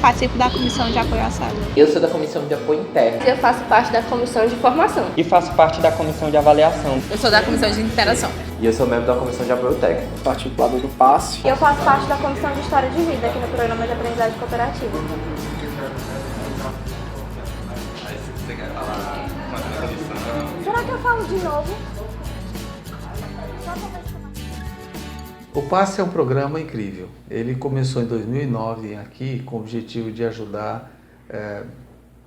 participo da comissão de apoio à célula. Eu sou da comissão de apoio interno. Eu faço parte da comissão de formação. E faço parte da comissão de avaliação. Eu sou da comissão de interação. E eu sou membro da comissão de apoio técnico. Sou articulador do PASSE. Eu faço parte da comissão de história de vida aqui no programa de aprendizagem cooperativa. Será que eu falo de novo? O PASSE é um programa incrível. Ele começou em 2009 aqui com o objetivo de ajudar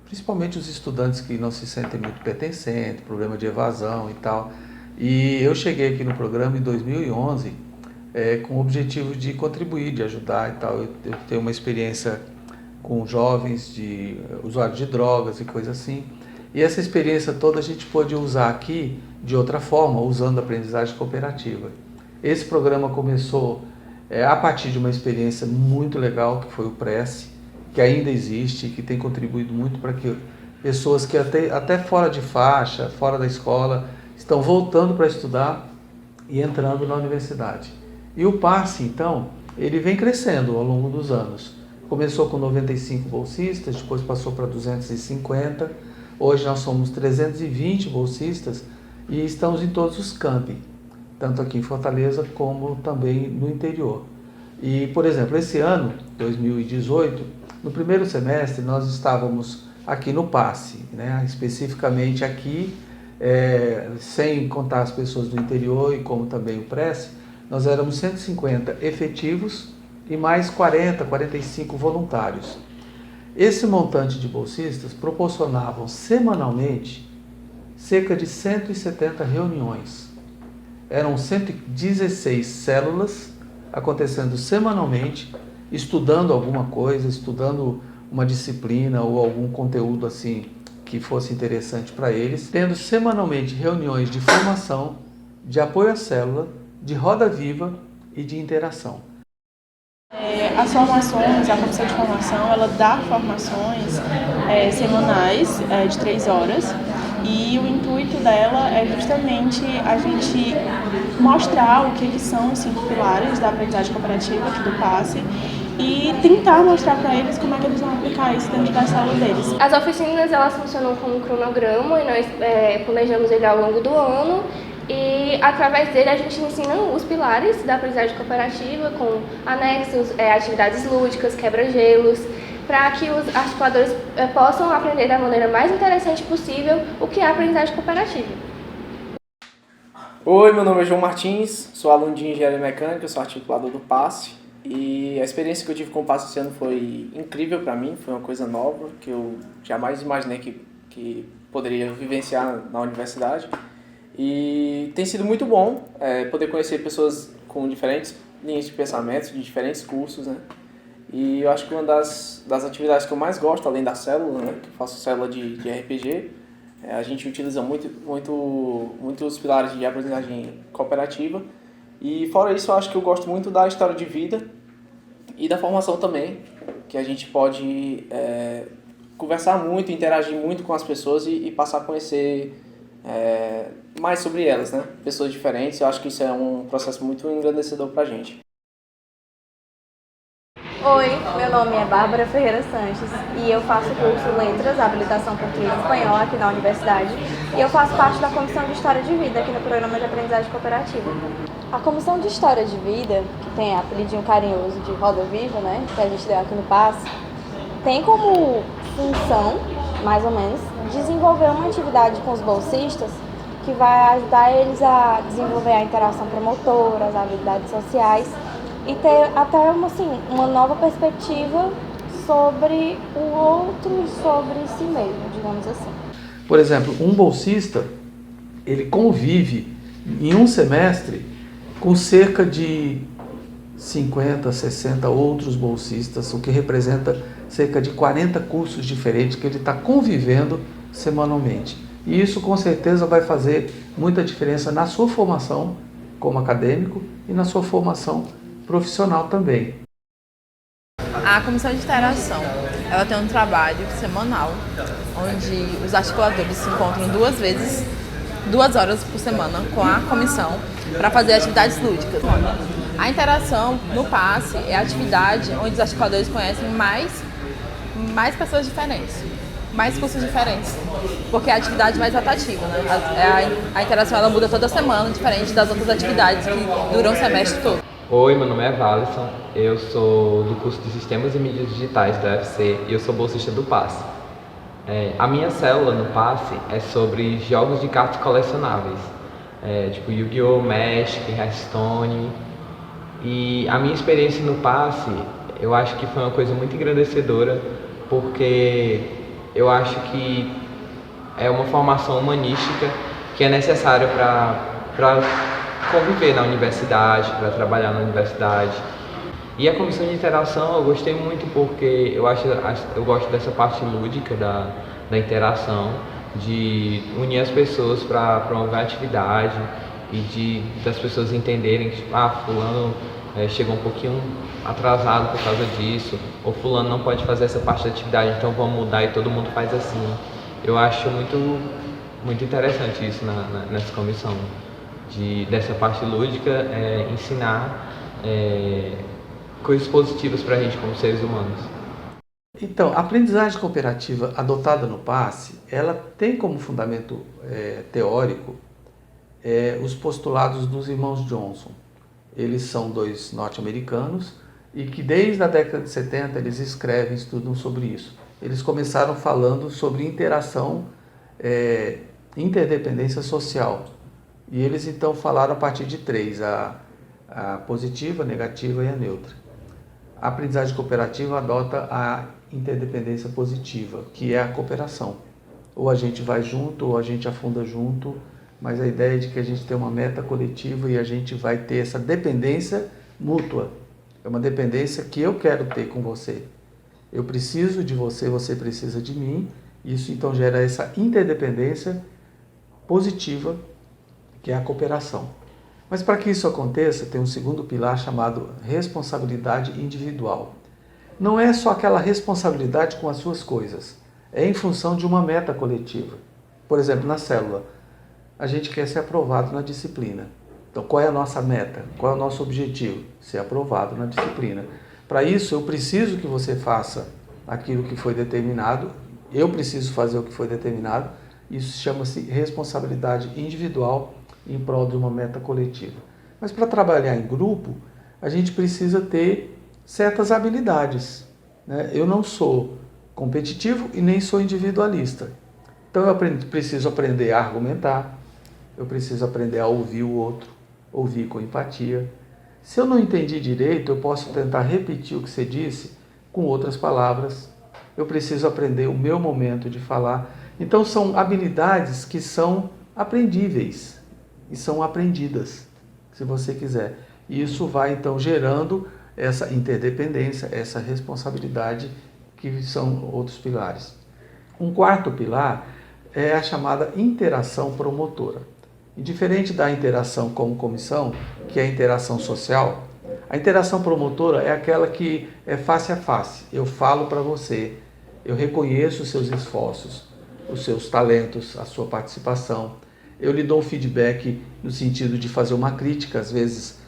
principalmente os estudantes que não se sentem muito pertencentes, problema de evasão e tal. E eu cheguei aqui no programa em 2011 com o objetivo de contribuir, de ajudar e tal. Eu tenho uma experiência com jovens, de usuários de drogas e coisa assim. E essa experiência toda a gente pôde usar aqui de outra forma, usando a aprendizagem cooperativa. Esse programa começou a partir de uma experiência muito legal, que foi o PRESSE, que ainda existe e que tem contribuído muito para que pessoas que até fora de faixa, fora da escola, estão voltando para estudar e entrando na universidade. E o PASSE, então, ele vem crescendo ao longo dos anos. Começou com 95 bolsistas, depois passou para 250, hoje nós somos 320 bolsistas e estamos em todos os campi, tanto aqui em Fortaleza como também no interior. E, por exemplo, esse ano, 2018, no primeiro semestre nós estávamos aqui no PASSE, né? Especificamente aqui, sem contar as pessoas do interior e como também o PRESSE, nós éramos 150 efetivos e mais 40, 45 voluntários. Esse montante de bolsistas proporcionavam semanalmente cerca de 170 reuniões. Eram 116 células acontecendo semanalmente, estudando alguma coisa, estudando uma disciplina ou algum conteúdo assim que fosse interessante para eles, tendo semanalmente reuniões de formação, de apoio à célula, de roda viva e de interação. As formações, a comissão de formação, ela dá formações semanais de 3 horas e o intuito dela é justamente a gente mostrar o que são os 5 pilares da aprendizagem cooperativa aqui do PASSE e tentar mostrar para eles como é que eles vão aplicar isso dentro da sala deles. As oficinas, elas funcionam como um cronograma e nós planejamos ele ao longo do ano. E através dele a gente ensina os pilares da aprendizagem cooperativa com anexos, atividades lúdicas, quebra-gelos, para que os articuladores possam aprender da maneira mais interessante possível o que é a aprendizagem cooperativa. Oi, meu nome é João Martins, sou aluno de Engenharia Mecânica, sou articulador do PASSE e a experiência que eu tive com o PASSE esse ano foi incrível para mim, foi uma coisa nova que eu jamais imaginei que poderia vivenciar na universidade. E tem sido muito bom poder conhecer pessoas com diferentes linhas de pensamento, de diferentes cursos, né? E eu acho que uma das atividades que eu mais gosto, além da célula, né, que eu faço célula de RPG, a gente utiliza muito os pilares de aprendizagem cooperativa. E fora isso, eu acho que eu gosto muito da história de vida e da formação também, que a gente pode conversar muito, interagir muito com as pessoas e passar a conhecer mais sobre elas, né? Pessoas diferentes, eu acho que isso é um processo muito engrandecedor pra gente. Oi, meu nome é Bárbara Ferreira Sanches e eu faço o curso Letras, Habilitação Português e Espanhol aqui na universidade e eu faço parte da Comissão de História de Vida aqui no Programa de Aprendizagem Cooperativa. A Comissão de História de Vida, que tem apelidinho carinhoso de Roda Viva, né, que a gente deu aqui no PASSE, tem como função, mais ou menos, desenvolver uma atividade com os bolsistas que vai ajudar eles a desenvolver a interação promotora, as habilidades sociais e ter até uma nova perspectiva sobre o outro e sobre si mesmo, digamos assim. Por exemplo, um bolsista, ele convive em um semestre com cerca de 50, 60 outros bolsistas, o que representa cerca de 40 cursos diferentes que ele está convivendo semanalmente. E isso com certeza vai fazer muita diferença na sua formação como acadêmico e na sua formação profissional também. A comissão de interação, ela tem um trabalho semanal, onde os articuladores se encontram 2 horas por semana com a comissão para fazer atividades lúdicas. A interação no PASSE é a atividade onde os articuladores conhecem mais mais pessoas diferentes, mais cursos diferentes, porque é a atividade mais rotativa, né? A interação ela muda toda semana, diferente das outras atividades que duram o semestre todo. Oi, meu nome é Valisson, eu sou do curso de Sistemas e Mídias Digitais da UFC e eu sou bolsista do PASSE. A minha célula no PASSE é sobre jogos de cartas colecionáveis, tipo Yu-Gi-Oh!, Magic, Hearthstone. E a minha experiência no PASSE, eu acho que foi uma coisa muito engrandecedora, porque eu acho que é uma formação humanística que é necessária para conviver na universidade, para trabalhar na universidade. E a comissão de interação eu gostei muito porque eu gosto dessa parte lúdica da interação, de unir as pessoas para promover a atividade e das pessoas entenderem que fulano chegou um pouquinho atrasado por causa disso, ou fulano não pode fazer essa parte da atividade, então vamos mudar e todo mundo faz assim. Eu acho muito interessante isso nessa comissão, dessa parte lúdica, ensinar coisas positivas para a gente como seres humanos. Então, a aprendizagem cooperativa adotada no PASSE, ela tem como fundamento teórico os postulados dos irmãos Johnson. Eles são dois norte-americanos e que desde a década de 70 eles escrevem, estudam sobre isso. Eles começaram falando sobre interação, interdependência social. E eles então falaram a partir de 3, a positiva, a negativa e a neutra. A aprendizagem cooperativa adota a interdependência positiva, que é a cooperação. Ou a gente vai junto, ou a gente afunda junto, mas a ideia é de que a gente tem uma meta coletiva e a gente vai ter essa dependência mútua. É uma dependência que eu quero ter com você. Eu preciso de você, você precisa de mim. Isso então gera essa interdependência positiva, que é a cooperação. Mas para que isso aconteça, tem um segundo pilar chamado responsabilidade individual. Não é só aquela responsabilidade com as suas coisas, é em função de uma meta coletiva. Por exemplo, na célula, a gente quer ser aprovado na disciplina. Então, qual é a nossa meta? Qual é o nosso objetivo? Ser aprovado na disciplina. Para isso, eu preciso que você faça aquilo que foi determinado, eu preciso fazer o que foi determinado. Isso chama-se responsabilidade individual em prol de uma meta coletiva. Mas para trabalhar em grupo, a gente precisa ter certas habilidades, né? Eu não sou competitivo e nem sou individualista. Então eu preciso aprender a argumentar, eu preciso aprender a ouvir o outro, ouvir com empatia. Se eu não entendi direito, eu posso tentar repetir o que você disse com outras palavras. Eu preciso aprender o meu momento de falar. Então são habilidades que são aprendíveis e são aprendidas, se você quiser. E isso vai então gerando essa interdependência, essa responsabilidade, que são outros pilares. Um quarto pilar é a chamada interação promotora. E diferente da interação como comissão, que é a interação social, a interação promotora é aquela que é face a face. Eu falo para você, eu reconheço os seus esforços, os seus talentos, a sua participação. Eu lhe dou um feedback no sentido de fazer uma crítica, às vezes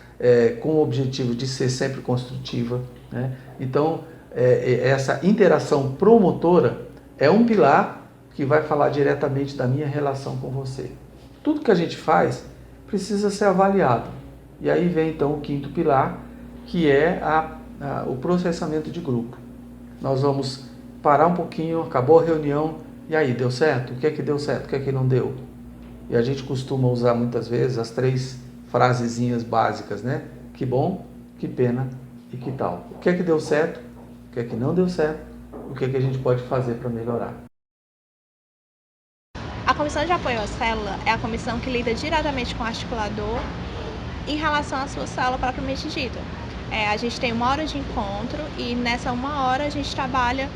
com o objetivo de ser sempre construtiva, né? Então, essa interação promotora é um pilar que vai falar diretamente da minha relação com você. Tudo que a gente faz precisa ser avaliado. E aí vem então o quinto pilar, que é o processamento de grupo. Nós vamos parar um pouquinho, acabou a reunião, e aí, deu certo? O que é que deu certo? O que é que não deu? E a gente costuma usar muitas vezes as 3 frasezinhas básicas, né? Que bom, que pena e que tal. O que é que deu certo? O que é que não deu certo? O que é que a gente pode fazer para melhorar? A comissão de apoio à célula é a comissão que lida diretamente com o articulador em relação à sua célula propriamente dita. A gente tem 1 hora de encontro e nessa 1 hora a gente trabalha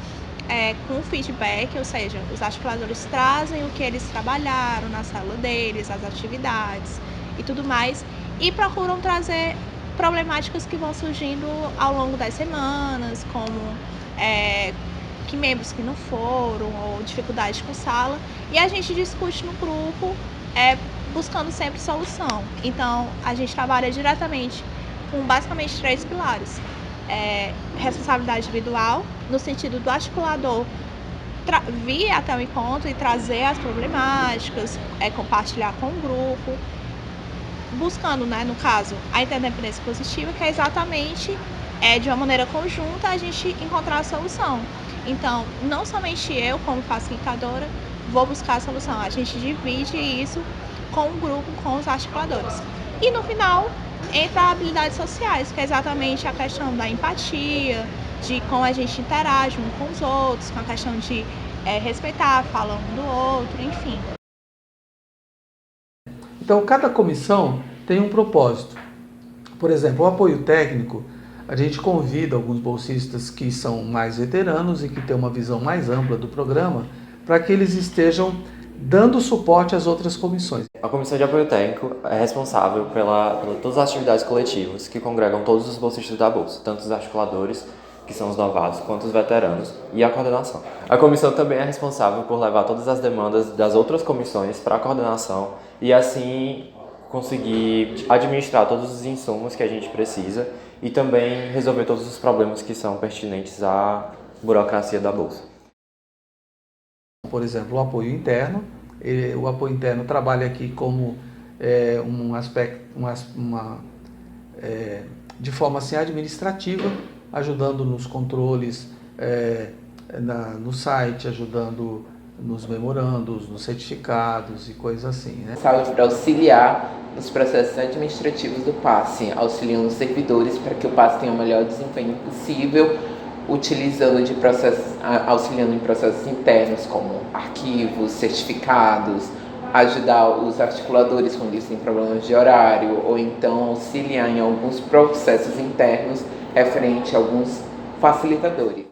com feedback, ou seja, os articuladores trazem o que eles trabalharam na célula deles, as atividades e tudo mais, e procuram trazer problemáticas que vão surgindo ao longo das semanas, como que membros que não foram, ou dificuldades com sala, e a gente discute no grupo, buscando sempre solução. Então, a gente trabalha diretamente com basicamente 3 pilares. responsabilidade individual, no sentido do articulador vir até o encontro e trazer as problemáticas, compartilhar com o grupo, buscando, né, no caso, a interdependência positiva, que é exatamente de uma maneira conjunta a gente encontrar a solução. Então, não somente eu, como facilitadora, vou buscar a solução, a gente divide isso com o grupo, com os articuladores. E no final, entra habilidades sociais, que é exatamente a questão da empatia, de como a gente interage um com os outros, com a questão de respeitar a fala um do outro, enfim. Então, cada comissão tem um propósito. Por exemplo, o apoio técnico, a gente convida alguns bolsistas que são mais veteranos e que têm uma visão mais ampla do programa, para que eles estejam dando suporte às outras comissões. A Comissão de Apoio Técnico é responsável pela todas as atividades coletivas que congregam todos os bolsistas da Bolsa, tanto os articuladores, que são os novatos, quanto os veteranos, e a coordenação. A comissão também é responsável por levar todas as demandas das outras comissões para a coordenação e assim conseguir administrar todos os insumos que a gente precisa e também resolver todos os problemas que são pertinentes à burocracia da Bolsa. Por exemplo, o apoio interno. O apoio interno trabalha aqui como um aspecto, de forma assim, administrativa, ajudando nos controles no site, ajudando nos memorandos, nos certificados e coisas assim, né? Serve para auxiliar nos processos administrativos do PASSE, auxiliando os servidores para que o PASSE tenha o melhor desempenho possível, auxiliando em processos internos como arquivos, certificados, ajudar os articuladores quando eles têm problemas de horário, ou então auxiliar em alguns processos internos referente a alguns facilitadores.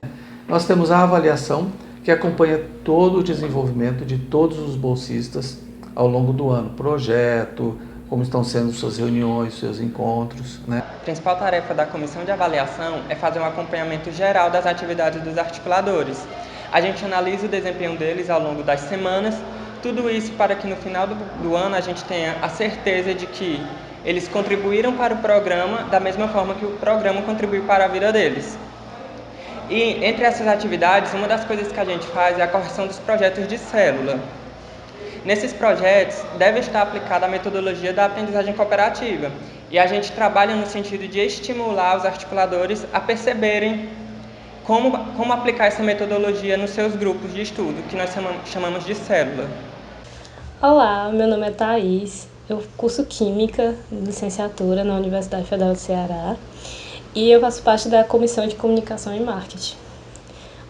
Nós temos a avaliação, que acompanha todo o desenvolvimento de todos os bolsistas ao longo do ano. Projeto, como estão sendo suas reuniões, seus encontros, né? A principal tarefa da comissão de avaliação é fazer um acompanhamento geral das atividades dos articuladores. A gente analisa o desempenho deles ao longo das semanas, tudo isso para que no final do ano a gente tenha a certeza de que eles contribuíram para o programa da mesma forma que o programa contribuiu para a vida deles. E entre essas atividades, uma das coisas que a gente faz é a correção dos projetos de célula. Nesses projetos, deve estar aplicada a metodologia da aprendizagem cooperativa, e a gente trabalha no sentido de estimular os articuladores a perceberem como aplicar essa metodologia nos seus grupos de estudo, que nós chamamos de célula. Olá, meu nome é Thaís, eu curso Química, licenciatura na Universidade Federal do Ceará, e eu faço parte da Comissão de Comunicação e Marketing.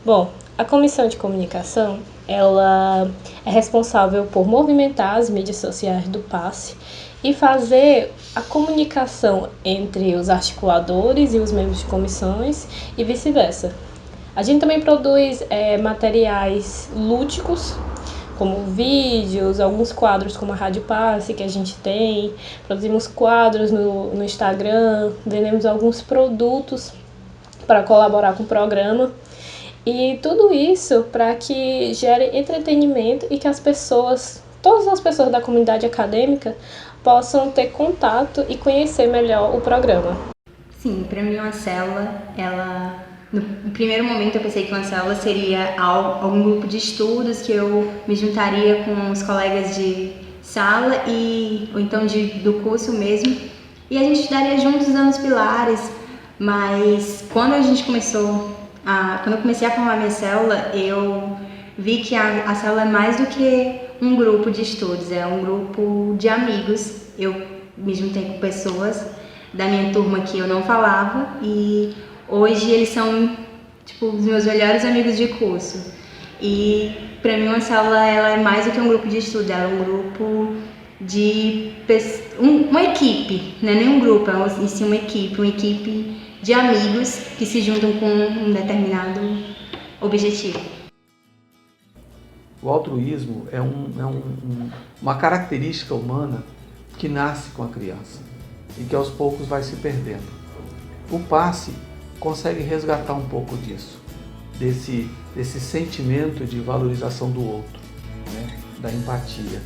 Bom, a Comissão de Comunicação, ela é responsável por movimentar as mídias sociais do PASSE e fazer a comunicação entre os articuladores e os membros de comissões e vice-versa. A gente também produz materiais lúdicos, como vídeos, alguns quadros como a Rádio Passe que a gente tem, produzimos quadros no Instagram, vendemos alguns produtos para colaborar com o programa. E tudo isso para que gere entretenimento e que as pessoas, todas as pessoas da comunidade acadêmica, possam ter contato e conhecer melhor o programa. Sim, para mim uma célula, no primeiro momento eu pensei que uma célula seria algum grupo de estudos que eu me juntaria com os colegas de sala ou então do curso mesmo, e a gente estudaria juntos dando os pilares, mas quando eu comecei a formar minha célula, eu vi que a célula é mais do que um grupo de estudos, é um grupo de amigos. Eu me juntei com pessoas da minha turma que eu não falava e hoje eles são os meus melhores amigos de curso. E para mim uma célula ela é mais do que um grupo de estudo, ela é um grupo de uma equipe, não é nem um grupo, é sim uma equipe de amigos que se juntam com um determinado objetivo. O altruísmo é uma característica humana que nasce com a criança e que aos poucos vai se perdendo. O PASSE consegue resgatar um pouco disso, desse sentimento de valorização do outro, né? Da empatia.